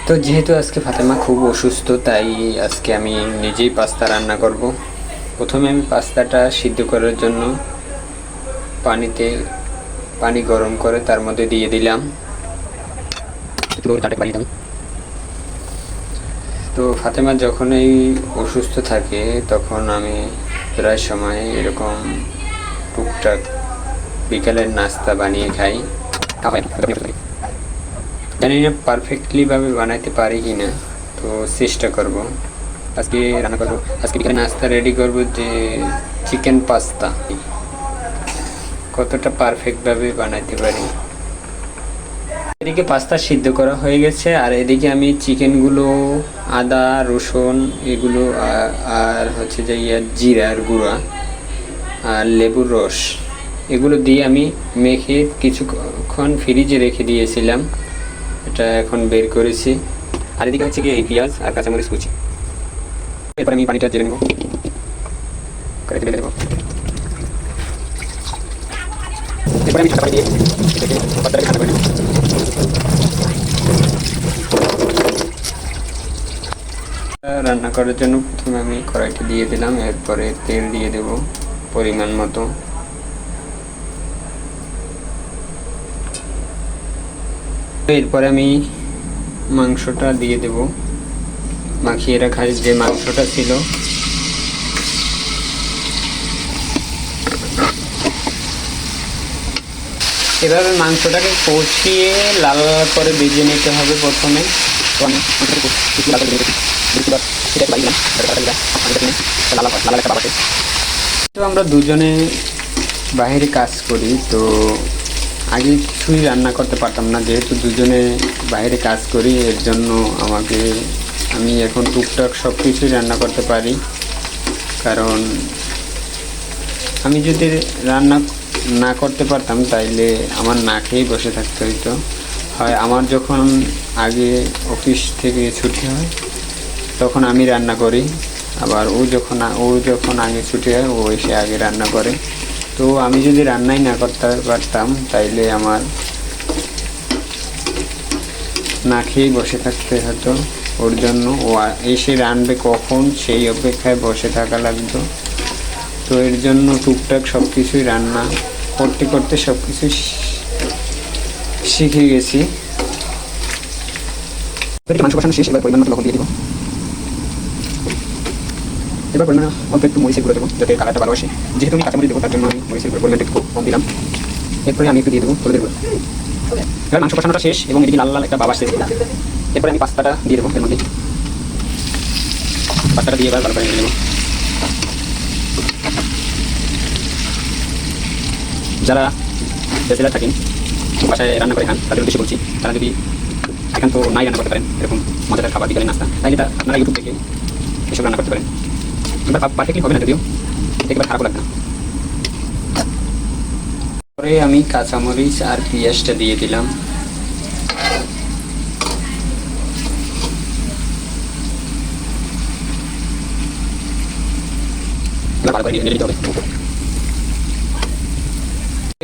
তো যেহেতু আজকে ফাতেমা খুব অসুস্থ, তাই আজকে আমি নিজেই পাস্তা রান্না করব। প্রথমে আমি পাস্তাটা সিদ্ধ করার জন্য পানি গরম করে তার মধ্যে দিয়ে দিলাম। তো ফাতেমা যখনই অসুস্থ থাকে তখন আমি প্রায় সময় এরকম টুকটাক বিকালের নাস্তা বানিয়ে খাই। জানি না পারফেক্টলিভাবে বানাইতে পারি কি না, তো চেষ্টা করব। আজকে রান্না করবো, আজকে বিকালে নাস্তা রেডি করব যে চিকেন পাস্তা। কতটা পারফেক্টভাবে বানাইতে পারি। এদিকে পাস্তা সিদ্ধ করা হয়ে গেছে, আর এদিকে আমি চিকেনগুলো আদা রসুন এগুলো আর হচ্ছে যে জিরার গুঁড়া আর লেবুর রস এগুলো দিয়ে আমি মেখে কিছুক্ষণ ফ্রিজে রেখে দিয়েছিলাম। এটা এখন বের করেছি। আর এদিকে হচ্ছে কি এই পেঁয়াজ আর কাঁচামরিচ কুচি। এরপর আমি পানিটা জেলে নেব, কড়াইতে ঢেলে দেবো। এরপরে আমি ঠান্ডা পানি দিয়ে পাস্তাটাকে ঠান্ডা করে নেব। রান্না করার জন্য প্রথমে আমি কড়াইটা দিয়ে দিলাম, এরপরে তেল দিয়ে দেব পরিমাণ মতো। এরপরে আমি মাংসটা দিয়ে দেব, মাখিয়ে রাখা যে মাংসটা ছিল। এভাবে মাংসটাকে কষিয়ে লাল করে ভেজে নিতে হবে প্রথমে। তো আমরা দুজনে বাইরে কাজ করি, তো আগে কিছুই রান্না করতে পারতাম না। যেহেতু দুজনে বাইরে কাজ করি, এর জন্য আমি এখন টুকটাক সব কিছুই রান্না করতে পারি। কারণ আমি যদি রান্না না করতে পারতাম তাইলে আমার না খেয়েই বসে থাকতে হইতো। হয় আমার যখন আগে অফিস থেকে ছুটি হয় তখন আমি রান্না করি, আবার ও যখন আগে ছুটি হয় ও এসে আগে রান্না করে। তো আমি যদি রান্নাই না করতে পারতাম তাইলে আমার না খেয়েই বসে থাকতে হতো। ওর জন্য ও এসে রান্নাবে কখন সেই অপেক্ষায় বসে থাকা লাগতো। তো এর জন্য টুকটাক সব কিছুই রান্না করতে করতে সব কিছু শিখে গেছি। মাংস কষানো শেষ, এবার পরিমাণ মতো লবণ দিয়ে দিব। এবার পরিমাণ অল্প একটু মরিচের গুঁড়ো দেবো যাতে কালারটা ভালো আসে। যেহেতু আমি কাঁচামরিচ দেবো তার জন্য আমি মরিচের পরিমাণটা একটু কম দিলাম। এরপরে আমি একটু দিয়ে দেবো হলুদের গুঁড়ো। এবার মাংস কষানোটা শেষ এবং এদিকে লাল লাল একটা ভাব আসছে। এরপরে আমি পাস্তাটা দিয়ে দেবো এর মধ্যে। পাস্তাটা দিয়ে এবার ভালো করে নিয়ে নেবো। যারা ব্যাচেলার থাকেন, বাসায় রান্না করে খান, তাদের উদ্দেশ্যে বলছি, তারা যদি একান্ত নাই রান্না করতে পারেন এরকম মজাদার খাবার বিকালের নাস্তা, তাহলে আপনারা ইউটিউব থেকে এসব রান্না করতে পারেন। এবার পারফেক্টলি হবে না যদিও, একবার খারাপ লাগবে না। পরে আমি কাঁচামরিচ আর পেঁয়াজটা দিয়ে দিলাম।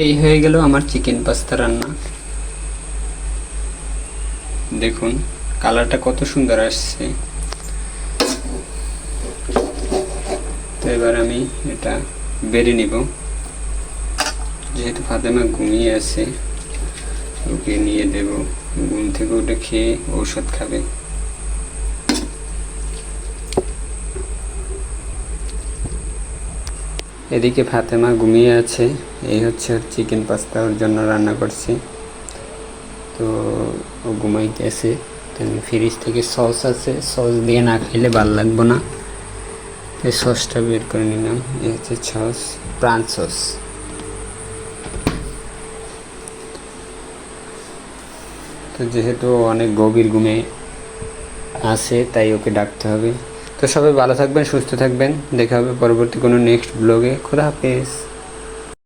এই হয়ে গেল আমার চিকেন পাস্তা রান্না। দেখুন কালারটা কত সুন্দর আসছে। তো এবার আমি এটা বেড়ে নিব। যেহেতু ফাতেমা ঘুমিয়ে আছে, ওকে নিয়ে দেব, ঘুম থেকে ওটা খেয়ে ঔষধ খাবে। এদিকে ফাতেমা ঘুমিয়ে আছে। এই হচ্ছে চিকেন পাস্তা ওর জন্য রান্না করছি। তো ও ঘুমাইতেছে। ফ্রিজ থেকে সস আছে, সস দিয়ে না খাইলে ভালো লাগবে না। এই সসটা বের করে নিলাম। এই হচ্ছে সস, প্রাণ সস। তো যেহেতু অনেক গভীর ঘুমে আছে তাই ওকে ডাকতে হবে। তো সবাই ভালো থাকবেন, সুস্থ থাকবেন। দেখা হবে পরবর্তী কোনো নেক্সট ব্লগে। খোদা হাফেজ।